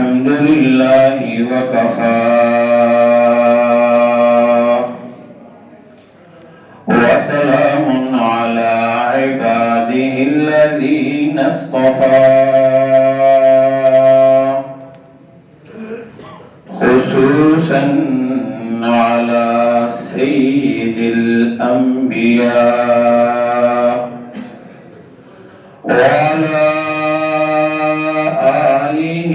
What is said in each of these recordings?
الحمد لله وكفى وسلام على عباده الذين اصطفى خصوصا على سيد الأنبياء وعلى آله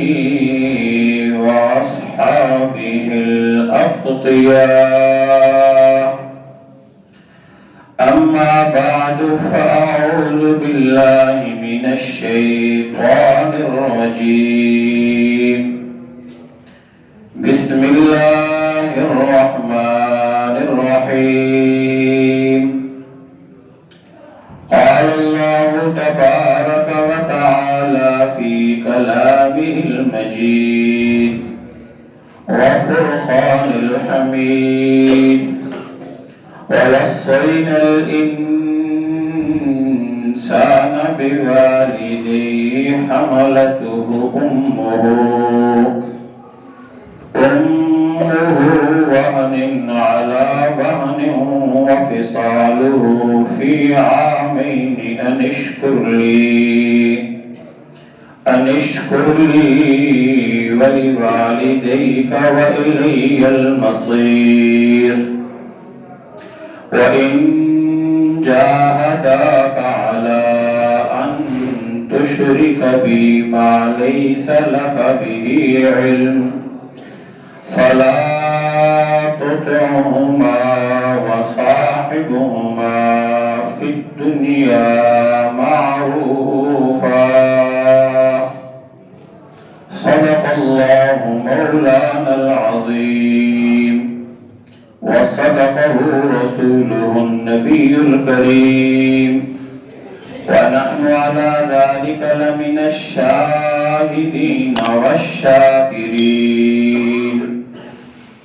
وأصحابه الأقطياء. أما بعد فأعوذ بالله من الشيطان الرجيم. بسم الله الرحمن الرحيم. قال الله تبارك وتعالى في كلامه المجيد وفرقان الحميد: ووصينا الإنسان بوالديه حملته أمه وهن على وهن وفصاله في عامين أن اشكر لي ولوالديك وإلي المصير. وإن جاهداك على أن تشرك بي ما ليس لك به علم فلا تطعهما وصاحبهما في الدنيا معروفا. صدق الله مولانا العظيم وصدقه رسوله النبي الكريم، ونحن على ذلك لمن الشاهدين والشاكرين،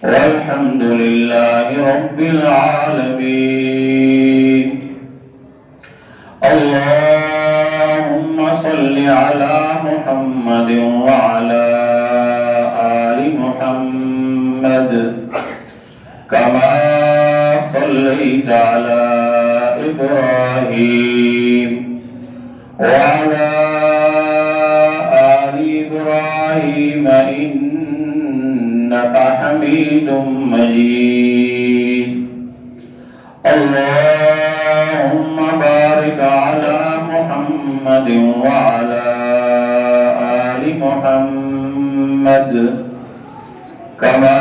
والحمد لله رب العالمين. اللهم صل على محمد وعلى آل محمد كما صليت على إبراهيم وعلى آل إبراهيم إنك حميد مجيد. اللهم بارك على محمد وعلى آل محمد كما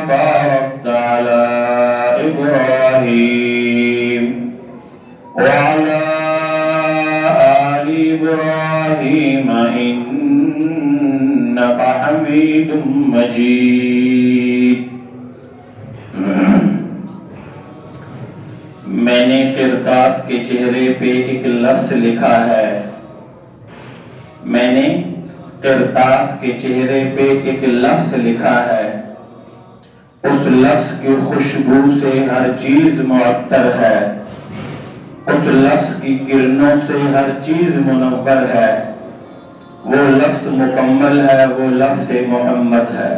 باركت على إبراهيم وعلى آل إبراهيم إنك حميد مجيد. میں نے قرطاس کے چہرے پہ ایک لفظ لکھا ہے. میں نے قرطاس کے چہرے پہ ایک لفظ لکھا ہے. اس لفظ کی خوشبو سے ہر چیز معطر ہے. اس لفظ کی کرنوں سے ہر چیز منور ہے. وہ لفظ مکمل ہے، وہ لفظ محمد ہے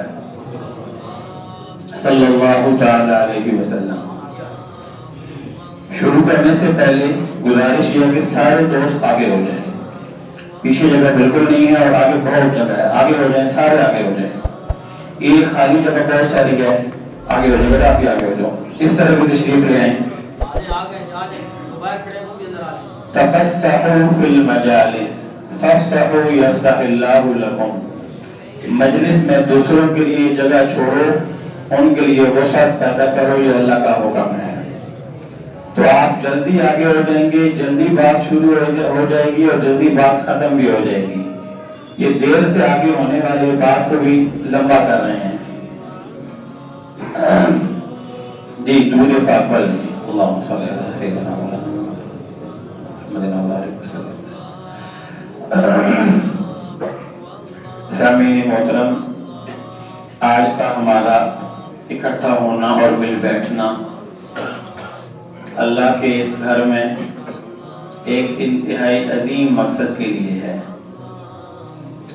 صلی اللہ تعالی علیہ وسلم. شروع کرنے سے پہلے گزارش یہ ہے کہ سارے دوست آگے ہو جائیں. پیچھے جگہ بالکل نہیں ہے اور آگے بہت جگہ ہے. آگے ہو جائیں، سارے آگے ہو جائیں. ایک خالی جگہ بہت ساری ہے، آگے ہو جائیں. آپ بھی آگے ہو جاؤ. اس طرح کی تشریف لے آئیں. تفسحوا فی المجالس فافسحوا یفسح اللہ لکم. مجلس میں دوسروں کے لیے جگہ چھوڑو، ان کے لیے وسعت پیدا کرو، یہ اللہ کا حکم ہے. تو آپ جلدی آگے ہو جائیں گے، جلدی بات شروع ہو جائے گی اور جلدی بات ختم بھی ہو جائے گی. یہ دیر سے آگے ہونے والے بات کو بھی لمبا کر رہے ہیں. جی درود پاک پڑھ لیجیے. اللہم صلی علی سیدنا محمد وعلیہ وسلم. سامعین محترم، آج کا ہمارا اکٹھا ہونا اور مل بیٹھنا اللہ کے اس گھر میں ایک انتہائی عظیم مقصد کے لیے ہے.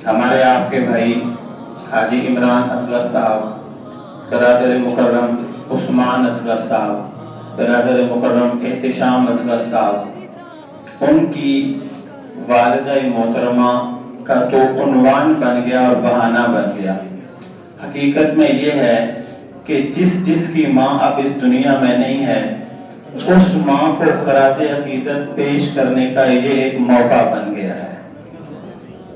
ہمارے آپ کے بھائی حاجی عمران اصغر صاحب، برادر مکرم عثمان اصغر صاحب، برادر مکرم احتشام اصغر صاحب، ان کی والدہ محترمہ کا تو عنوان بن گیا اور بہانہ بن گیا۔ حقیقت میں یہ ہے کہ جس کی ماں اب اس دنیا میں نہیں ہے، اس ماں کو خراج عقیدت پیش کرنے کا یہ ایک موقع بن گیا ہے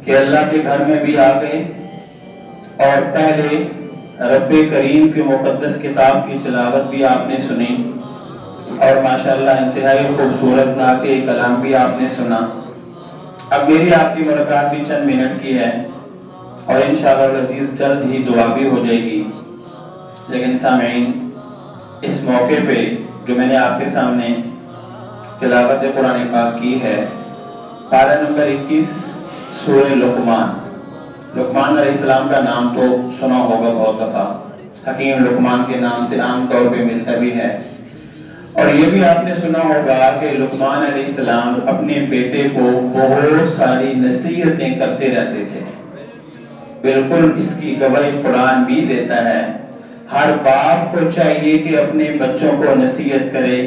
کہ اللہ کے گھر میں بھی آ گئے اور پہلے رب کریم کی مقدس کتاب کی تلاوت بھی آپ نے سنی اور ماشاءاللہ انتہائی خوبصورت نعت کلام بھی آپ نے سنا۔ اب میری آپ کی ملاقات بھی چند منٹ کی ہے اور انشاءاللہ العزیز جلد ہی دعا بھی ہو جائے گی، لیکن سامعین، اس موقع پہ جو میں نے آپ کے سامنے تلاوت قرآن پاک کی ہے، پارہ نمبر 21 سورہ لقمان۔ لقمان علیہ السلام کا نام تو سنا ہوگا بہت دفعہ، حکیم لقمان کے نام سے عام طور پہ ملتا بھی ہے، اور یہ بھی آپ نے سنا ہوگا کہ لقمان علیہ السلام اپنے بیٹے کو بہت ساری نصیحتیں کرتے رہتے تھے۔ بالکل اس کی گواہی قرآن بھی دیتا ہے۔ ہر باپ کو چاہیے کہ اپنے بچوں کو نصیحت کرے،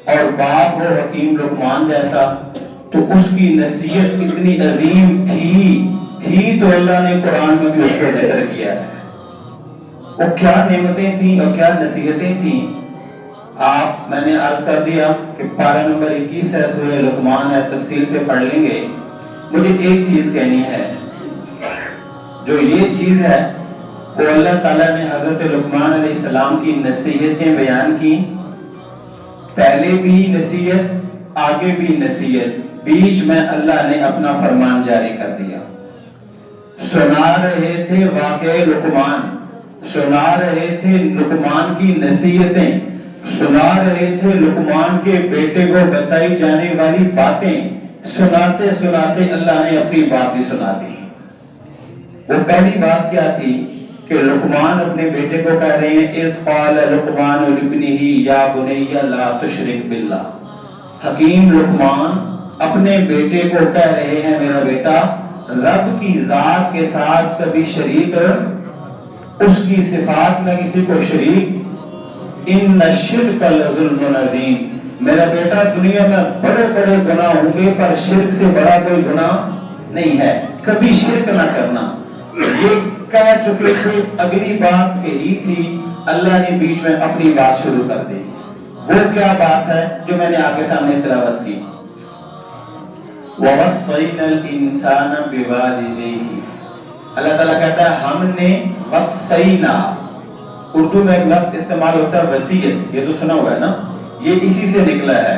اور باپ ہو حکیم لقمان جیسا تو اس کی نصیحت اتنی عظیم تھی تو اللہ نے قرآن میں بھی اس کو ذکر کیا ہے۔ وہ کیا نعمتیں تھیں اور کیا نصیحتیں تھیں، میں نے عرض کر دیا کہ پارہ نمبر 21 ہے، سورہ لقمان ہے، تفصیل سے پڑھ لیں گے۔ مجھے ایک چیز کہنی ہے، جو یہ چیز ہے وہ اللہ تعالیٰ نے حضرت لقمان علیہ السلام کی نصیحتیں بیان کی، پہلے بھی نصیحت، آگے بھی نصیحت، بیچ میں اللہ نے اپنا فرمان جاری کر دیا۔ سنا رہے تھے واقعہ لقمان، سنا رہے تھے لقمان کی نصیحتیں، سنا رہے تھے لقمان کے بیٹے کو بتائی جانے والی باتیں، سناتے سناتے اللہ نے اپنی بات بھی سنا دی۔ وہ پہلی بات کیا تھی کہ لقمان اپنے بیٹے کو کہہ رہے ہیں اذ قال لقمان لابنہ یا بنی لا تشرک باللہ۔ حکیم لقمان اپنے بیٹے کو کہہ رہے ہیں میرا بیٹا رب کی ذات کے ساتھ کبھی شریک، اس کی صفات میں کسی کو شریک، ان الشرک لظلم عظیم، میرا بیٹا دنیا میں بڑے بڑے گناہ ہوں گے پر شرک سے بڑا کوئی گناہ نہیں ہے، کبھی شرک نہ کرنا۔ یہ کہہ چکے تھے، اگلی بات کہی تھی، اللہ نے بیچ میں اپنی بات شروع کر دی۔ وہ کیا بات ہے جو میں نے آپ کے سامنے تلاوت کی؟ وَوَصَّيْنَا الْإِنسَانَ بِوَالِدَيْهِ۔ اللہ تعالیٰ کہتا ہے ہم نے وصینا، اردو میں ایک لفظ استعمال ہوتا ہے وصیت، یہ تو سنا ہوا ہے نا، یہ اسی سے نکلا ہے۔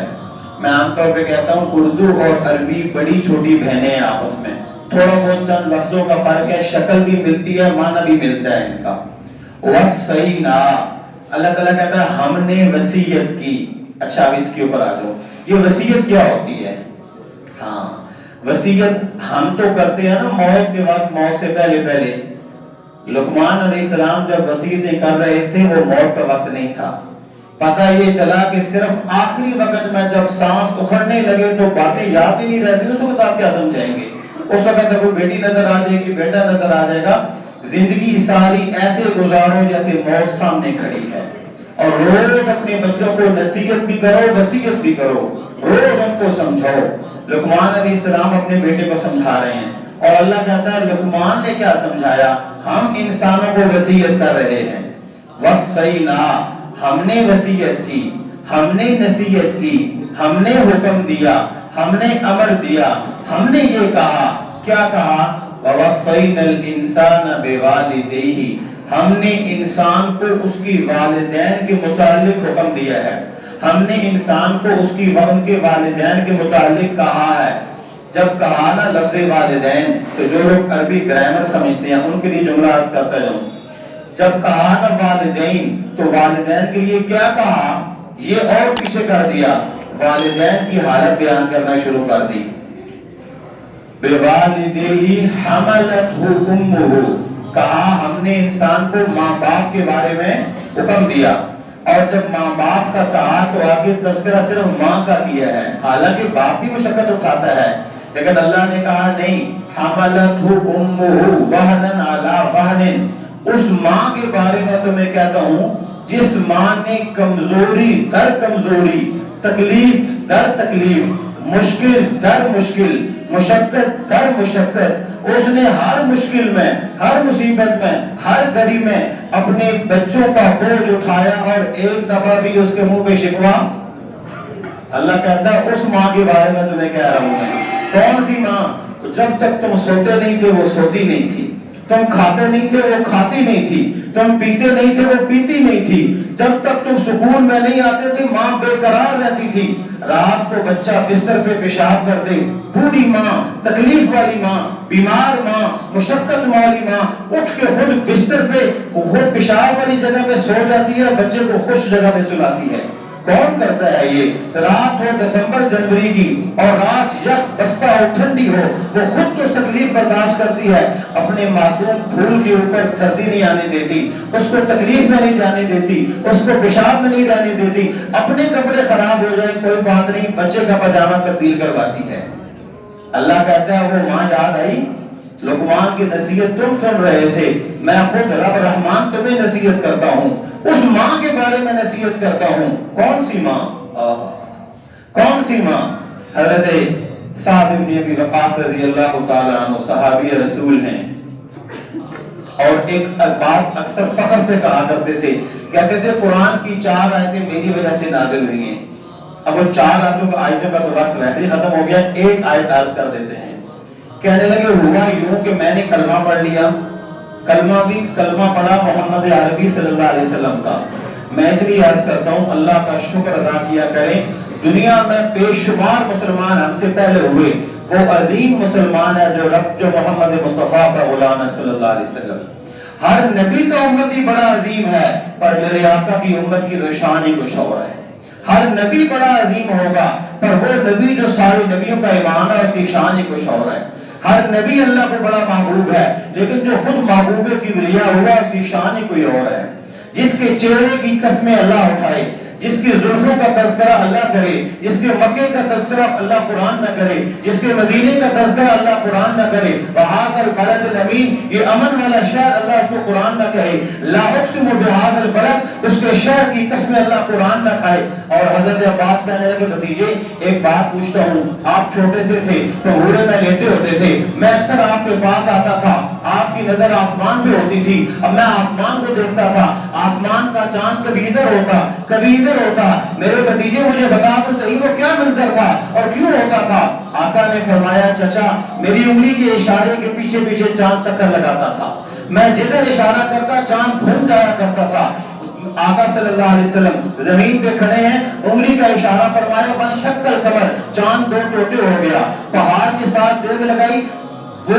میں عام طور پہ کہتا ہوں اردو اور عربی بڑی چھوٹی بہنیں ہیں آپس میں، تھوڑا بہت چند لفظوں کا فرق ہے، شکل بھی ملتی ہے، معنی بھی ملتا ہے ان کا۔ وصینا، اللہ تعالیٰ کہتا ہے ہم نے وصیت کی۔ اچھا اب اس کے اوپر آ جاؤ، یہ وصیت کیا ہوتی ہے؟ ہاں وصیت ہم تو کرتے ہیں نا موت کے وقت، موت سے پہلے۔ لقمان علیہ السلام جب وصیتیں کر رہے تھے وہ موت کا وقت نہیں تھا، پتہ یہ چلا کہ صرف آخری وقت میں جب سانس اکھڑنے لگے تو باتیں یاد ہی نہیں رہتی، اس وقت آپ کیا سمجھائیں گے؟ اس وقت کوئی بیٹی نظر آ جائے گی، بیٹا نظر آ جائے گا، زندگی ساری ایسے گزارو جیسے موت سامنے کھڑی ہے۔ اور روز اپنے بچوں کو نصیحت بھی کرو، وصیت بھی کرو، روز ان کو سمجھاؤ۔ لقمان علیہ السلام اپنے بیٹے کو سمجھا رہے ہیں، اور اللہ کہتا ہے لقمان نے کیا سمجھایا؟ ہم انسانوں کو وصیت کر رہے ہیں۔ وصینا، ہم نے وصیت کی، ہم نے نصیحت کی، ہم نے حکم دیا، ہم نے امر دیا، ہم نے یہ کہا، کیا کہا؟ وَوَصَّيْنَا الْإِنسَانَ بِوَالِدَيْهِ، ہم نے انسان کو اس کی والدین کے متعلق حکم دیا ہے، ہم نے انسان کو ان کے والدین کے متعلق کہا ہے۔ جب کہا نا لفظ والدین، تو جو لوگ عربی گرامر سمجھتے ہیں ان کے لیے جملہ عرض کرتا جاؤں، جب کہا نا والدین تو والدین کے لیے کیا کہا؟ یہ اور پیچھے کر دیا، والدین کی حالت بیان کرنا شروع کر دی۔ بِوَالِدَيْهِ حَمَلَتْهُ أُمُّهُ، کہا ہم نے انسان کو ماں باپ کے بارے میں حکم دیا، اور جب ماں باپ کا کہا تو آگے تذکرہ صرف ماں کا کیا ہے، حالانکہ باپ بھی مشقت اٹھاتا ہے، لیکن اللہ نے کہا نہیں، حملتہ امہ وہنا علی وہن، اس ماں کے بارے میں تو میں کہتا ہوں جس ماں نے کمزوری در کمزوری، تکلیف در تکلیف، مشکل در مشکل، مشقت در مشقت، اس نے ہر مشکل میں، ہر مصیبت میں، ہر گھڑی میں اپنے بچوں کا بوجھ اٹھایا اور ایک دفعہ بھی اس کے منہ پہ شکوا۔ اللہ کہتا ہے اس ماں کے بارے میں تمہیں کہہ رہا ہوں میں۔ کون سی ماں؟ جب تک تم سوتے نہیں تھے وہ سوتی نہیں تھی، تم کھاتے نہیں تھے وہ کھاتی نہیں تھی، تم پیتے نہیں تھے وہ پیتی نہیں تھی، جب تک تم سکون میں نہیں آتے تھے ماں بے قرار رہتی تھی، رات کو بچہ بستر پہ پیشاب کر دے، بوڑھی ماں، تکلیف والی ماں، بیمار ماں، مشقت والی ماں اٹھ کے خود بستر پہ خود پیشاب والی جگہ پہ سو جاتی ہے، بچے کو خوش جگہ پہ سلاتی ہے۔ کون کرتا ہے یہ؟ رات ہو دسمبر جنوری کی اور رات یخ بستہ ہو ٹھنڈی ہو، وہ خود تو تکلیف برداشت کرتی ہے، اپنے معصوم پھول کے اوپر سردی نہیں آنے دیتی، اس کو تکلیف میں نہیں جانے دیتی، اس کو پیشاب میں نہیں جانے دیتی، اپنے کپڑے خراب ہو جائیں کوئی بات نہیں، بچے کا پاجامہ تبدیل کرواتی ہے۔ اللہ کہتا ہے وہ ماں یاد آئی؟ لقمان کی نصیحت تم سن رہے تھے، میں خود رب رحمان تمہیں نصیحت کرتا ہوں، اس ماں کے بارے میں نصیحت کرتا ہوں۔ کون سی ماں؟ کون سی ماں؟ حضرت سعد بن ابی وقاص رضی اللہ تعالیٰ عنہ صحابی رسول ہیں، اور ایک بات اکثر فخر سے کہا کرتے تھے، کہتے تھے قرآن کی 4 آیتیں میری وجہ سے نازل ہوئی ہیں۔ اب وہ 4 آیتوں کا تو وقت ویسے ہی ختم ہو گیا، ایک آیت عرض کر دیتے ہیں۔ کہنے لگے ہوا یوں کہ میں نے کلمہ پڑھ لیا، کلمہ پڑھا محمد عربی صلی اللہ علیہ وسلم کا، میں اس لیے عرض کرتا ہوں اللہ کا شکر ادا کیا کریں، دنیا میں بے شمار مسلمان ہم سے پہلے ہوئے، وہ عظیم مسلمان ہے جو محمد مصطفیٰ کا غلام ہے صلی اللہ علیہ وسلم۔ ہر نبی کا امت ہی بڑا عظیم ہے، پر میرے آقا کی امت کی شان ہی کچھ اور ہے۔ ہر نبی بڑا عظیم ہوگا، پر وہ نبی جو سارے نبیوں کا امام ہے اس کی شان ہی کچھ اور ہے۔ ہر نبی اللہ کو بڑا محبوب ہے، لیکن جو خود محبوب کبریا ہوا اس کی شان ہی کوئی اور ہے۔ جس کے چہرے کی قسمیں اللہ اٹھائے، جس کی زلفوں کا تذکرہ اللہ کرے، جس کے مکے کا تذکرہ اللہ قرآن نہ کرے، جس کے مدینے کا تذکرہ اللہ قرآن نہ کرے، وہذا البلد الامین، یہ امن والا شہر اللہ اس کو قرآن نہ کہے، لا اقسم بہذا البلد، اس کے شہر کی قسمیں اللہ قرآن نہ کھائے۔ اور حضرت عباس کہنے لگے بھتیجے ایک بات پوچھتا ہوں، آپ چھوٹے سے تھے تو گھوڑے میں لیتے ہوتے تھے، میں اکثر آپ کے پاس آتا تھا، آپ کی نظر آسمان پہ ہوتی تھی، اب میں آسمان کو دیکھتا تھا، آسمان کا چاند کبھی ادھر ہوتا کبھی ادھر ہوتا، میرے بھتیجے مجھے بتا تو صحیح وہ کیا منظر تھا اور کیوں ہوتا تھا؟ آقا نے فرمایا چچا میری انگلی کے اشارے کے پیچھے پیچھے چاند چکر لگاتا تھا، میں جدھر اشارہ کرتا چاند گھوم جایا کرتا تھا۔ آقا صلی اللہ علیہ وسلم زمین پہ کھڑے ہیں، انگلی کا اشارہ فرمایا بن شکل قمر، چاند 2 ٹوٹے ہو گیا، پہاڑ کے ساتھ دیگ لگائی، وہ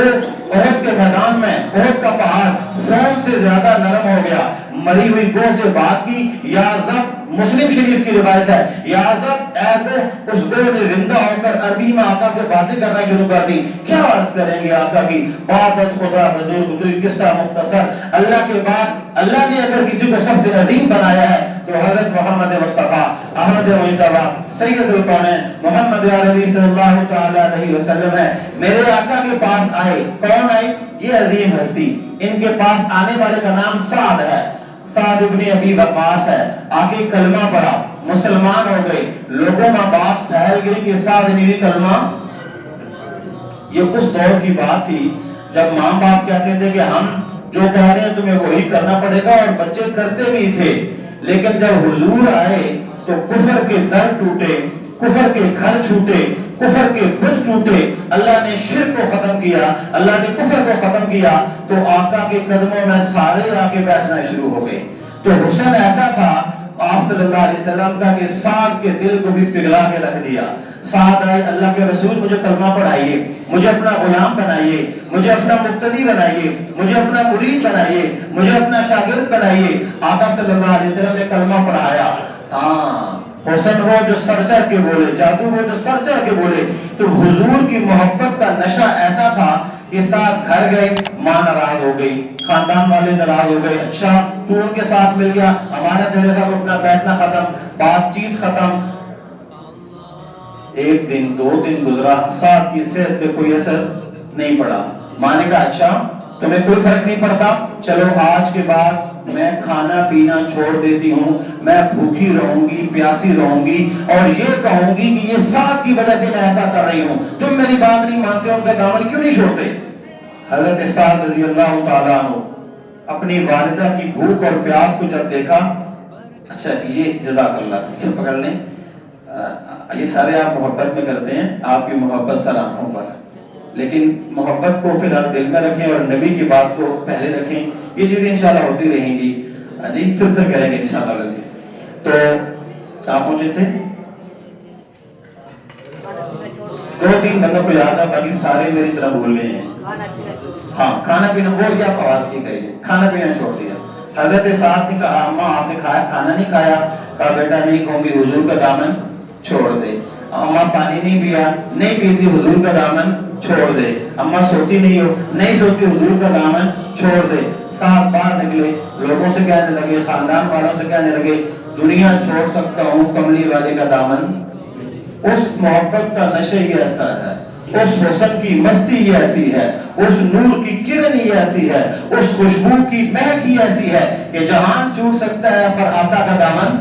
احد کے میدان میں احد کا پہاڑ فون سے زیادہ نرم ہو گیا، مری ہوئی گو سے بات کی، یا زب مسلم شریف کی روایت ہے، یا زب اے گو، اس گو نے زندہ ہو کر عربی میں آقا سے باتیں کرنا شروع کر دی۔ کیا عرض کریں گے آقا کی بات خدا حضور، کوئی قصہ مختصر، اللہ کے بعد اللہ نے اگر کسی کو سب سے عظیم بنایا ہے تو حضرت محمد مصطفیٰ احمد مجتبیٰ سید الکونین محمد عربی صلی اللہ تعالی علیہ وسلم ہے۔ میرے آقا کے پاس آئے، کون آئے؟ یہ عظیم ہستی، ان کے پاس آنے والے کا نام سعد ہے، سعد ابن ابی وقاص ہے، آگے کلمہ پڑھا، مسلمان ہو گئے، لوگوں میں بات پھیل گئی کہ سعد نے بھی کلمہ۔ یہ اس دور کی بات تھی جب ماں باپ کہتے تھے کہ ہم جو کہہ رہے ہیں تمہیں وہی کرنا پڑے گا، اور بچے کرتے بھی تھے، لیکن جب حضور آئے تو کفر کے در ٹوٹے، کفر کے گھر چھوٹے، کفر کے بت ٹوٹے، اللہ نے شرک کو ختم کیا، اللہ نے کفر کو ختم کیا، تو آقا کے قدموں میں سارے آ کے بیٹھنا شروع ہو گئے۔ تو حسن ایسا تھا آپ صلی اللہ علیہ وسلم کا کہ سعد کے دل کو بھی پگھلا کے رکھ دیا۔ سعد آئے، اللہ کے رسول مجھے کلمہ پڑھائیے، مجھے اپنا غلام بنائیے، مجھے اپنا مقتدی بنائیے، مجھے اپنا مرید بنائیے، مجھے اپنا شاگرد بنائیے۔ آقا صلی اللہ علیہ وسلم نے کلمہ پڑھایا۔ ہاں حسن وہ جو سر چڑھ کے بولے، جادو وہ جو سر چڑھ کے بولے۔ تو حضور کی محبت کا نشہ ایسا تھا کہ ساتھ گھر گئے، ماں ناراض ہو گئی، خاندان والے ناراض ہو گئے، اچھا تو ان کے ساتھ مل گیا، ہمارا تیرے ساتھ اٹھنا بیٹھنا ختم، بات چیت ختم۔ ایک دن 2 دن گزرا، ساتھ کی صحت پہ کوئی اثر نہیں پڑا۔ ماں نے کہا اچھا تمہیں کوئی فرق نہیں پڑتا، چلو آج کے بعد میں کھانا پینا چھوڑ دیتی ہوں، میں بھوکی رہوں گی، پیاسی رہوں گی، اور یہ کہوں گی کہ یہ ساتھ کی وجہ سے میں ایسا کر رہی ہوں، تم میری بات نہیں مانتے، ان کا دامن کیوں نہیں چھوڑتے؟ حضرت سعد رضی اللہ تعالیٰ عنہ اپنی والدہ کی بھوک اور پیاس کو جب دیکھا، اچھا یہ جزاک اللہ یہ پکڑ لیں، یہ سارے آپ محبت میں کرتے ہیں، آپ کی محبت سر آنکھوں پر، لیکن محبت کو پھر آپ دل میں رکھیں اور نبی کی بات کو پہلے رکھیں، یہ چیزیں انشاءاللہ ہوتی رہیں گی، جی پھر کریں گے انشاءاللہ عزیز۔ تو کہاں پہنچے تھے؟ 2-3 بندوں کو یاد ہے، باقی سارے میری طرح بھول گئے ہیں۔ ہاں کھانا پینا، وہ کیا فواد سی کہی ہے، کھانا پینا چھوڑ دیا۔ حضرت سعد نے کہا اماں آپ نے کھایا، کھانا نہیں کھایا؟ کہا بیٹا نہیں کہوں گی، حضور کا دامن چھوڑ دے۔ اماں پانی نہیں پیا؟ نہیں پیتی، حضور کا دامن چھوڑ دے۔ اماں سوتی نہیں ہو؟ نہیں سوتی، حضور کا دامن چھوڑ دے۔ ساتھ باہر نکلے، لوگوں سے کہنے لگے، خاندان والوں سے کہنے لگے دنیا چھوڑ سکتا ہوں، کملی والے کا دامن۔ اس محبت کا نشہ ہی ایسا ہے، اس حسن کی مستی ہی ایسی ہے، اس نور کی کرن ہی ایسی ہے، اس خوشبو کی مہک ہی ایسی ہے کہ جہان چھوٹ سکتا ہے پر آقا کا دامن۔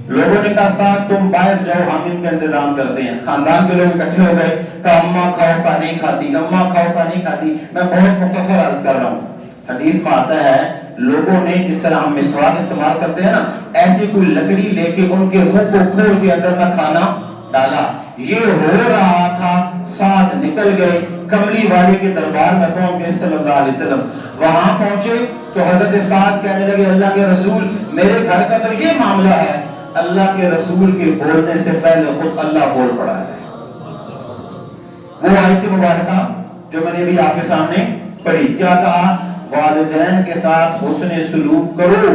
لوگوں نے کہا ساتھ تم باہر جاؤ، ہم ان کا انتظام کرتے ہیں۔ خاندان کے لوگ اکٹھے ہو گئے، کہا اماں کھاؤ کا نہیں کھاتی، اماں کھاؤ کا نہیں کھاتی۔ میں بہت مختصر عرض کر رہا ہوں، حدیث میں آتا ہے لوگوں نے جس طرح ہم مسواک استعمال کرتے ہیں نا، ایسی کوئی لکڑی لے کے ان کے منہ کو کھول کے اندر میں کھانا ڈالا۔ یہ ہو رہا تھا، ساتھ نکل گئے، کملی والے کے دربار میں پہنچ گئے صلی اللہ علیہ وسلم۔ وہاں پہنچے تو حضرت سعد کہنے لگے اللہ کے رسول میرے گھر کا تو یہ معاملہ ہے۔ اللہ کے رسول کے بولنے سے پہلے خود اللہ بول پڑا ہے۔ وہ آیت مبارکہ جو میں نے بھی آپ کے سامنے پڑھی، کیا کہا؟ والدین کے ساتھ حسن سلوک کرو،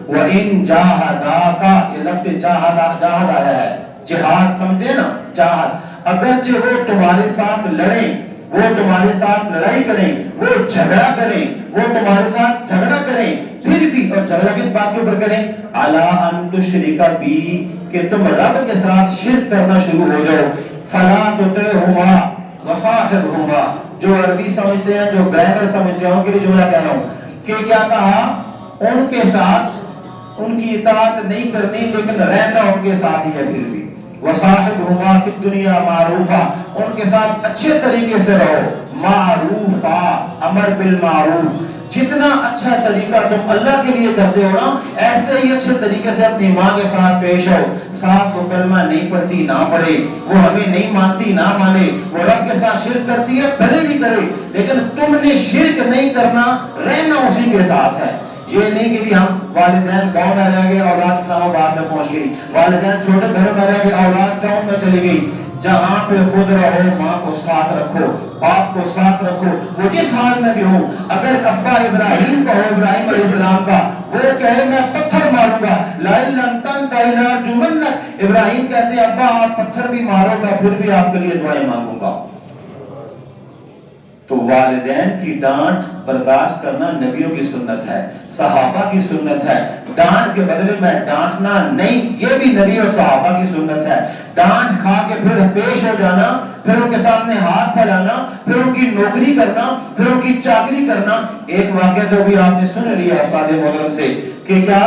وَإِن جَاهَدَاكَ، یہ لفظ جاہد آیا ہے، جہاد سمجھے نا، جہاد، اگرچہ وہ تمہارے ساتھ لڑیں، وہ تمہارے ساتھ لڑائی کریں، وہ جھگڑا کریں، وہ تمہارے ساتھ جھگڑا کریں، پھر بھی، اور جھگڑا کس بات کے اوپر کریں؟ عَلَىٰ أَن تُشْرِكَ بِي، کہ تم رب کے ساتھ شرک کرنا شروع ہو جاؤ، فَلَا تُطِعْهُمَا وَصَاحِبْهُمَا، جو عربی سمجھتے ہیں، جو گرامر سمجھتے ہیں، ان کے لیے جملہ کہہ رہا ہوں کہ کیا کہا؟ ان کے ساتھ ان کی اطاعت نہیں کرنی، لیکن رہنا ان کے ساتھ ہی ہے پھر بھی۔ وَصَاحِبْهُمَا فِي الدُّنْيَا مَعْرُوفًا، ان کے ساتھ اچھے طریقے سے رہو، معروفا، امر بالمعروف، جتنا اچھا طریقہ تم اللہ کے لیے کرتے ہو نا، ایسے ہی اچھے طریقے سے اپنی ماں کے ساتھ پیش ہو۔ ساتھ وہ کلمہ نہیں پڑھتی نہ پڑھے، وہ ہمیں نہیں مانتی نہ مانے، وہ رب کے ساتھ شرک کرتی ہے بھلے بھی کرے، لیکن تم نے شرک نہیں کرنا، رہنا اسی کے ساتھ ہے۔ یہ نہیں کہ ہم والدین گاؤں میں رہ گئے، اولاد اسلام آباد میں پہنچ گئی، والدین چھوٹے گھر میں رہ گئے، اولاد ٹاؤن میں چلی گئی۔ جہاں پہ خود رہو، ماں کو ساتھ رکھو، باپ کو ساتھ رکھو، وہ جس حال میں بھی ہو۔ اگر ابا ابراہیم کا ہو، ابراہیم علیہ السلام کا، وہ کہے میں پتھر ماروں گا، لَإِن لَمْ تَنْتَهِ لَأَرْجُمَنَّكَ، ابراہیم کہتے ہیں ابا آپ پتھر بھی مارو، میں پھر بھی آپ کے لیے دعائیں مانگوں گا۔ تو والدین کی ڈانٹ برداشت کرنا نبیوں کی سنت ہے، صحابہ کی سنت ہے۔ ڈانٹ کے بدلے میں ڈانٹنا نہیں، یہ بھی نبی اور صحابہ کی سنت ہے۔ ڈانٹ کھا کے پھر پیش ہو جانا، پھر ان کے سامنے ہاتھ پھیلانا، پھر ان کی نوکری کرنا، پھر ان کی چاکری کرنا۔ ایک واقعہ تو بھی آپ نے سن لیا استاد محترم سے کہ کیا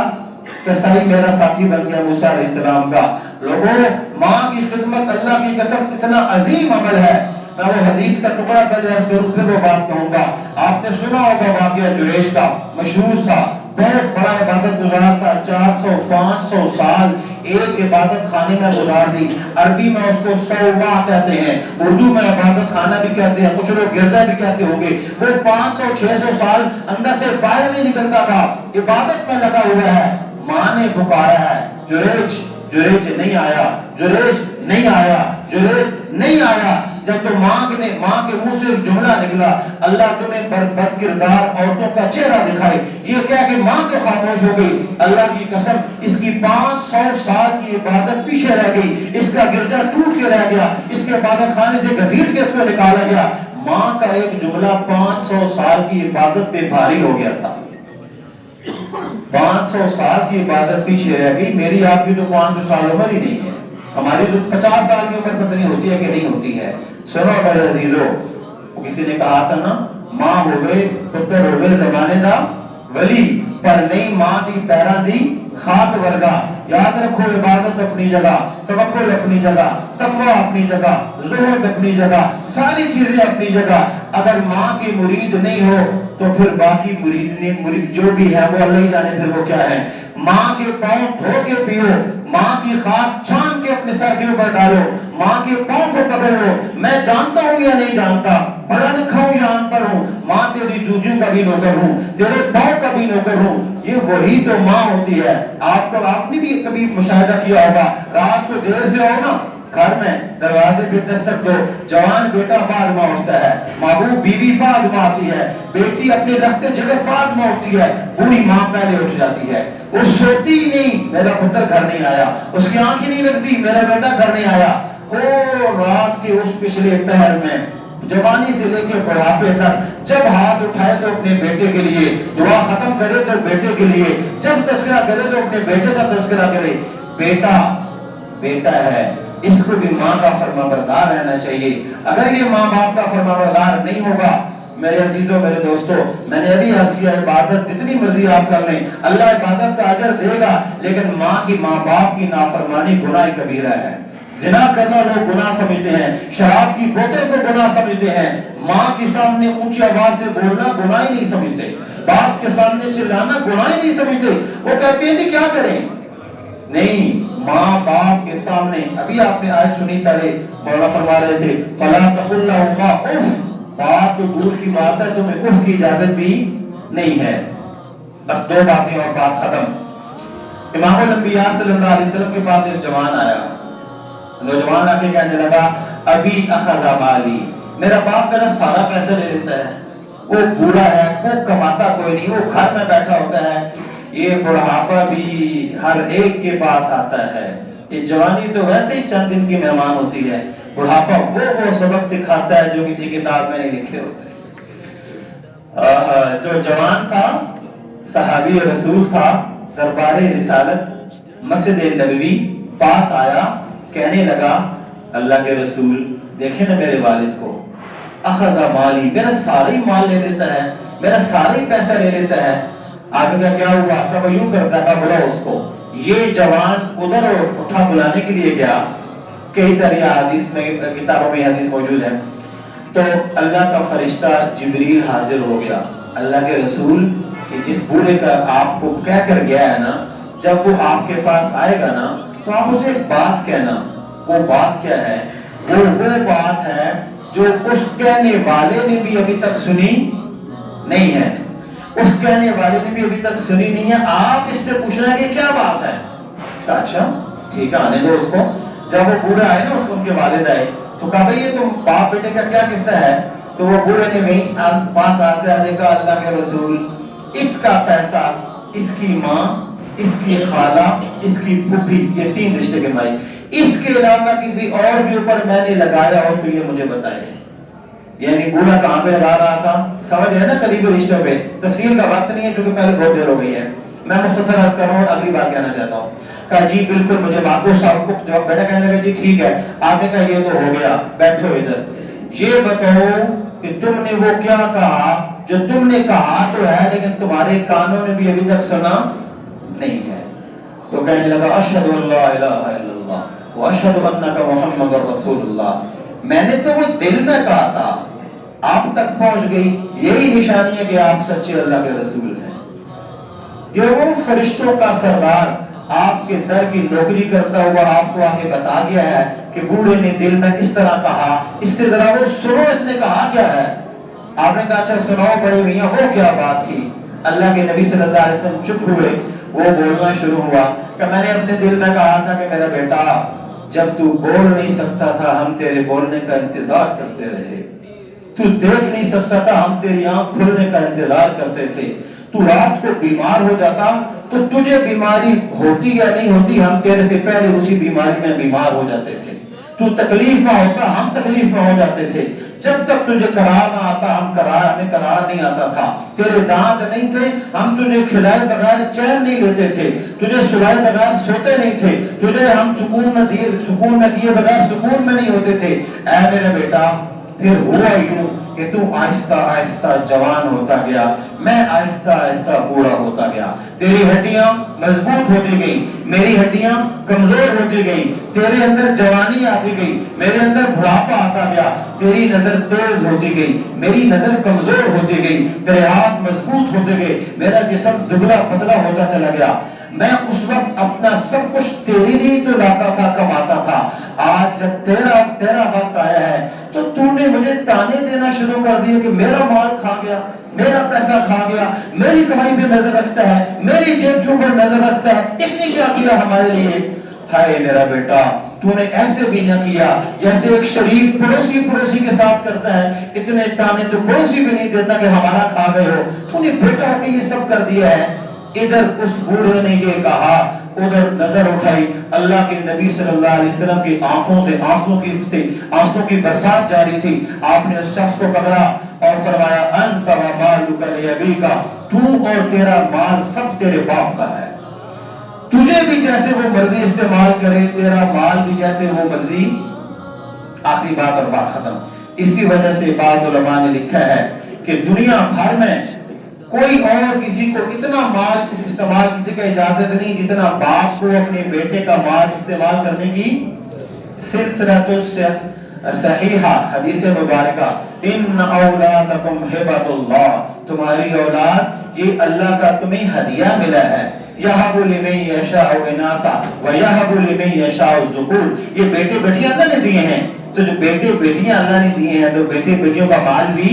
کسائی میرا ساتھی بن گیا موسیٰ علیہ السلام کا۔ لوگوں، ماں کی خدمت اللہ کی قسم اتنا عظیم عمل ہے۔ میں وہ حدیث کا ٹکڑا پہلے عرض کروں پھر وہ بات کہوں گا۔ آپ نے سنا ہوگا واقعہ جریج کا، مشہور تھا، بہت بڑا عبادت گزار تھا، 400-500 سال ایک عبادت خانے میں گزار دی۔ عربی میں اس کو صومعہ کہتے ہیں، اردو میں عبادت خانہ بھی کہتے ہیں، کچھ لوگ گرجا بھی کہتے ہوں گے۔ وہ 500-600 سال اندر سے باہر نہیں نکلتا تھا، عبادت میں لگا ہوا ہے۔ ماں نے پکارا ہے جریج، جریج نہیں آیا، جریج نہیں آیا، جریج نہیں آیا۔ جب تو ماں کے منہ سے ایک جملہ نکلا، اللہ تمہیں بد کردار عورتوں کا چہرہ دکھائے، یہ کہہ کہ ماں تو خاموش ہو گئی۔ اللہ کی قسم اس کی 500 سال کی عبادت پیچھے رہ گئی، اس کا گرجا ٹوٹ کے رہ گیا، اس کے عبادت خانے سے گھسیٹ کے اس کو نکالا گیا۔ ماں کا ایک جملہ 500 سال کی عبادت پہ بھاری ہو گیا تھا۔ 500 سال کی عبادت پیچھے رہ گئی، میری آپ کی تو 500 سال عمر ہی نہیں ہے۔ ہماری تو 50 سال کی عمر پتہ نہیں ہوتی ہے کہ نہیں ہوتی ہے. سنو میرے عزیزو، کسی نے کہا تھا نا، ماں ہوئے پتر ہوئے زمانے دا ولی، پر نہیں ماں دی پیرا دی خاک ورگا. یاد رکھو، عبادت اپنی جگہ، توکل اپنی جگہ، تقوی اپنی جگہ، زہد اپنی جگہ، ساری چیزیں اپنی جگہ. اگر ماں کی مرید نہیں ہو تو پھر باقی مرید جو بھی ہے وہ اللہ ہی جانے پھر وہ کیا ہے. ماں کے پاؤں دھو کے پیو، ماں کی خاک چھان کے اپنے سر کے اوپر ڈالو، ماں کے پاؤں کو پکڑ لو. میں جانتا ہوں یا نہیں جانتا، پڑھا لکھا ہوں یا ان پڑھ ہوں، ماں تیری جوجو کا بھی نوکر ہوں، تیرے پاؤں کا بھی نوکر ہوں. یہ وہی تو ماں ہوتی ہے. آپ نے بھی کبھی مشاہدہ کیا ہوگا، رات کو دیر سے ہو نا، گھر میں دروازے پہ دستک دو، جوان بیٹا بعد میں اٹھتا ہے، محبوب بیوی بعد میں آتی ہے، بیٹی اپنے رخت جگر بعد میں اٹھتی ہے، بوڑھی ماں پہلے اٹھ جاتی ہے. وہ سوتی ہی نہیں میرا پتر گھر نہیں آیا، اس کی آنکھ ہی نہیں لگتی میرا بیٹا گھر نہیں آیا. او رات کے اس پچھلے پہر میں، جوانی سے لے کے بڑھاپے تک، جب ہاتھ اٹھائے تو اپنے بیٹے کے لیے دعا، ختم کرے تو بیٹے کے لیے، جب تذکرہ کرے تو اپنے بیٹے کا تذکرہ کرے. بیٹا بیٹا ہے، اس کو بھی ماں کا فرما بردار رہنا چاہیے. اگر یہ ماں باپ کا فرما بردار نہیں ہوگا، میرے عزیزوں میرے دوستوں، میں نے ابھی عرض کیا، عبادت جتنی مرضی آپ کر لیں اللہ عبادت کا اجر دے گا، لیکن ماں باپ کی نافرمانی گناہ کبیرہ ہے. زنا کرنا لوگ گناہ سمجھتے ہیں، شراب کی بوتل کو گناہ سمجھتے ہیں، ماں کے سامنے اونچی آواز سے بولنا گناہ ہی نہیں سمجھتے، باپ کے سامنے چلانا گناہ ہی نہیں سمجھتے. وہ کہتے ہیں جی کیا کریں. نہیں، ماں باپ کے سامنے، ابھی آپ نے آیت سنی پہلے، مولانا فرما رہے تھے فَلَا تَقُلْ لَهُمَا اُفٍّ. بات تو دور کی بات ہے، تمہیں اف کی اجازت بھی نہیں ہے. بس دو باتیں اور بات ختم. امام الانبیاء صلی اللہ علیہ وسلم کے پاس ایک جوان آیا، نوجوان آ کے کہنے لگا ابھی اخذ مالی، میرا باپ میرا سارا پیسہ لے لیتا ہے، وہ بوڑھا ہے، وہ کماتا کوئی نہیں، وہ گھر میں بیٹھا ہوتا ہے، یہ بڑھاپا بھی ہر ایک کے پاس آتا ہے. یہ جوانی تو ویسے ہی چند دن کی مہمان ہوتی ہے، بڑھاپا وہ سبق سکھاتا ہے جو کسی کتاب میں نہیں لکھے ہوتے. جو جوان تھا صحابی رسول تھا، دربار رسالت مسجد نبوی پاس آیا، کہنے لگا اللہ کے رسول دیکھیں نا میرے والد کو، اخذ مالی، میرا سارا ہی مال لے لیتا ہے، میرا سارا ہی پیسہ لے لیتا ہے. آگے کا کیا ہوا؟ آپ کا وہ یوں کرتا ہے، بلاؤ اس کو. یہ جوان ادھر اٹھا بلانے کے لیے گیا، کئی ساری حدیث میں کتابوں میں حدیث موجود ہے. تو اللہ کا فرشتہ جبریل حاضر ہو گیا. اللہ کے رسول جس بوڑھے کا آپ کو کہہ کر گیا ہے نا، جب وہ آپ کے پاس آئے گا نا تو آپ مجھے ایک بات کہنا. وہ بات کیا ہے؟ وہ بات ہے جو اس کہنے والے نے بھی ابھی تک سنی نہیں ہے، اس کہنے والے نے بھی ابھی تک سنی نہیں ہے. آپ اس سے پوچھنا کہ کیا بات ہے. اچھا ٹھیک ہے، آنے دو اس کو. جب وہ بوڑھا آئے نا، اس کو ان کے والد آئے تو کہا بھئی یہ تم باپ بیٹے کا کیا قصہ ہے؟ تو وہ بوڑھے نے وہیں پاس آتے آتے کہا اللہ کے رسول اس کا پیسہ، اس کی ماں، اس کی خالہ، اس کی پھوپھی، یہ 3 رشتے کے بھائی، اس کے علاوہ کسی اور کے اوپر میں نے لگایا ہو تو یہ مجھے بتائے. یعنی بوڑھا کہاں پہ لگا رہا تھا؟ سمجھ ہے نا قریبی رشتوں پہ. تفصیل کا وقت نہیں ہے کیونکہ پہلے بہت دیر ہو گئی ہے، میں مختصر عرض کر رہا ہوں، اگلی بات کہنا چاہتا ہوں. کہا جی بالکل مجھے بات کو صاحب کو جواب بیٹا کہنے لگا جی ٹھیک ہے. آپ نے کہا یہ تو ہو گیا، بیٹھو ادھر، یہ بتاؤ کہ تم نے وہ کیا کہا جو تم نے کہا تو ہے لیکن تمہارے کانوں نے بھی ابھی تک سنا نہیں ہے. تو کہنے لگا اشہد ان لا الہ الا اللہ واشہد انک محمد رسول اللہ. میں نے تو وہ دل میں کہا تھا، آپ تک پہنچ گئی، یہی نشانی ہے کہ آپ سچے اللہ کے رسول ہیں. یہ وہ فرشتوں کا سردار آپ کے در کی نوکری کرتا ہوا آپ کو آگے بتا گیا ہے کہ بوڑھے نے دل میں اس طرح کہا، اس سے ذرا وہ سنو اس نے کہا کیا ہے. آپ نے کہا اچھا سناؤ بڑے میاں وہ کیا بات تھی. اللہ کے نبی صلی اللہ علیہ وسلم چپ ہوئے، وہ بولنا شروع ہوا کہ میں نے اپنے دل میں کہا تھا کہ میرا بیٹا جب تو بول نہیں سکتا تھا ہم تیرے بولنے کا انتظار کرتے رہے، تو دیکھ نہیں سکتا تھا ہم تیری آنکھ کھلنے کا انتظار کرتے تھے، تو رات کو بیمار ہو جاتا تو تجھے بیماری ہوتی یا نہیں ہوتی ہم تیرے سے پہلے اسی بیماری میں بیمار ہو جاتے تھے، تو تکلیف میں ہوتا ہم تکلیف میں ہو جاتے تھے، جب تک تجھے قرار نہ آتا ہم قرار ہمیں قرار نہیں آتا تھا، تیرے دانت نہیں تھے، ہم تجھے کھلائے بغیر چین نہیں لیتے تھے، تجھے سلائے بغیر سوتے نہیں تھے، تجھے ہم سکون میں دیے بغیر سکون میں نہیں ہوتے تھے۔ اے میرے بیٹا پھر ہوا یوں کہ تو آہستہ آہستہ جوان ہوتا گیا، میں آہستہ آہستہ بوڑھا ہوتا گیا، تیری ہڈیاں مضبوط ہوتی گئی، میری ہڈیاں کمزور ہوتی گئی، تیرے اندر جوانی آتی گئی، میرے اندر بڑھاپا آتا گیا، تیری نظر تیز ہوتی گئی، میری نظر کمزور ہوتی گئی، تیرے ہاتھ مضبوط ہوتے گئے، میرا جسم دبلا پتلا ہوتا چلا گیا۔ میں اس وقت اپنا سب کچھ تیرے لیے تو لاتا تھا، کماتا تھا، آج جب تیرا وقت آیا ہے تو تو نے مجھے تانے دینا شروع کر دیے کہ میرا مال کھا گیا، میرا پیسہ کھا گیا، میری کمائی پہ نظر رکھتا ہے، میری جیب کے اوپر نظر رکھتا ہے، اس نے کیا کیا ہمارے لیے؟ ہائے میرا بیٹا تو نے ایسے بھی نہ کیا جیسے ایک شریف پڑوسی کے ساتھ کرتا ہے، اتنے تانے تو پڑوسی بھی نہیں دیتا کہ ہمارا کھا گئے ہو، تو نے بیٹا ہو کے یہ سب کر دیا ہے۔ ادھر اس بوڑھے نے یہ کہا، ادھر نظر اٹھائی، اللہ کے نبی صلی اللہ علیہ وسلم کی آنکھوں سے آنسوں کی برسات جاری تھی، آپ نے اس شخص کو پکڑا اور فرمایا انت و مالک لابیک، تو اور تیرا مال سب تیرے باپ کا ہے، تجھے بھی جیسے وہ مرضی استعمال کرے، تیرا مال بھی جیسے وہ مرضی۔ آخری بات اور بات ختم۔ اسی وجہ سے بعض علماء نے لکھا ہے کہ دنیا بھر میں کوئی اور کسی کو اتنا مال استعمال کسی کا اجازت نہیں جتنا باپ کو اپنے بیٹے کا مال استعمال کرنے کی۔ سلسلہ صحیحہ حدیث مبارکہ، ان اولادکم ہبۃ اللہ، تمہاری اولاد یہ اللہ کا تمہیں ہدیہ ملا ہے، یہب لمن یشاء اناثا ویہب لمن یشاء الذکور، یہ بیٹے بیٹیاں اللہ نے دیے ہیں، تو جو بیٹے بیٹیاں اللہ نے دیے ہیں تو بیٹے بیٹیوں کا مال بھی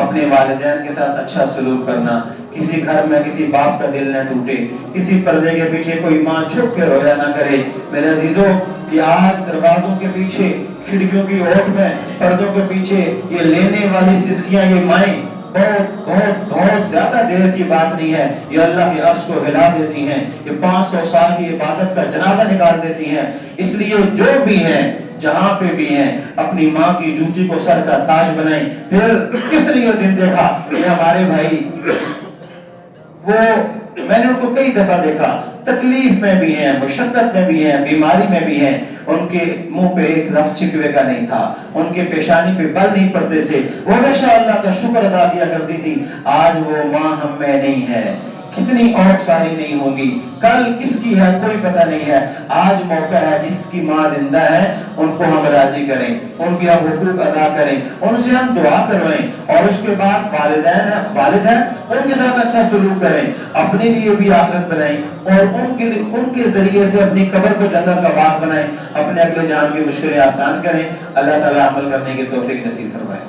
اپنے والدین کے ساتھ اچھا سلوک کرنا، کسی گھر میں کسی باپ کا دل نہ ٹوٹے، کسی پردے کے پیچھے کوئی ماں چھپ کے رویا نہ کرے۔ میرے عزیزوں، یہ آج دروازوں کے پیچھے، کھڑکیوں کی اوٹ میں، پردوں کے پیچھے یہ لینے والی سسکیاں، یہ مائیں بہت زیادہ دیر کی بات نہیں ہے، یہ اللہ کے عرش کو ہلا دیتی ہیں، یہ 500 سال کی عبادت کا جنازہ نکال دیتی ہیں۔ اس لیے جو بھی ہیں جہاں پہ بھی ہیں اپنی ماں کی جوتی کو سر کا تاج بنائیں۔ پھر کس لیے دن دیکھا کہ ہمارے بھائی، وہ میں نے ان کو کئی دفعہ دیکھا، تکلیف میں بھی ہیں، مشقت میں بھی ہیں، بیماری میں بھی ہیں، ان کے منہ پہ ایک لفظ شکوے کا نہیں تھا، ان کے پیشانی پہ بل نہیں پڑتے تھے، وہ ہمیشہ اللہ کا شکر ادا کیا کرتی تھی۔ آج وہ ماں ہم میں نہیں ہے، کتنی اور ساری نہیں ہوگی، کل کس کی ہے کوئی پتہ نہیں ہے۔ آج موقع ہے جس کی ماں زندہ ہے ان کو ہم راضی کریں، ان کے ہم حقوق ادا کریں، ان سے ہم دعا کروائیں، اور اس کے بعد والدین ان کے ساتھ اچھا سلوک کریں، اپنے لیے بھی آخرت بنائیں، اور ان کے ذریعے سے اپنی قبر کو جنت کا باغ بنائیں، اپنے اگلے جان کی مشکلیں آسان کریں۔ اللہ تعالیٰ عمل کرنے کی توفیق نصیب فرمائے۔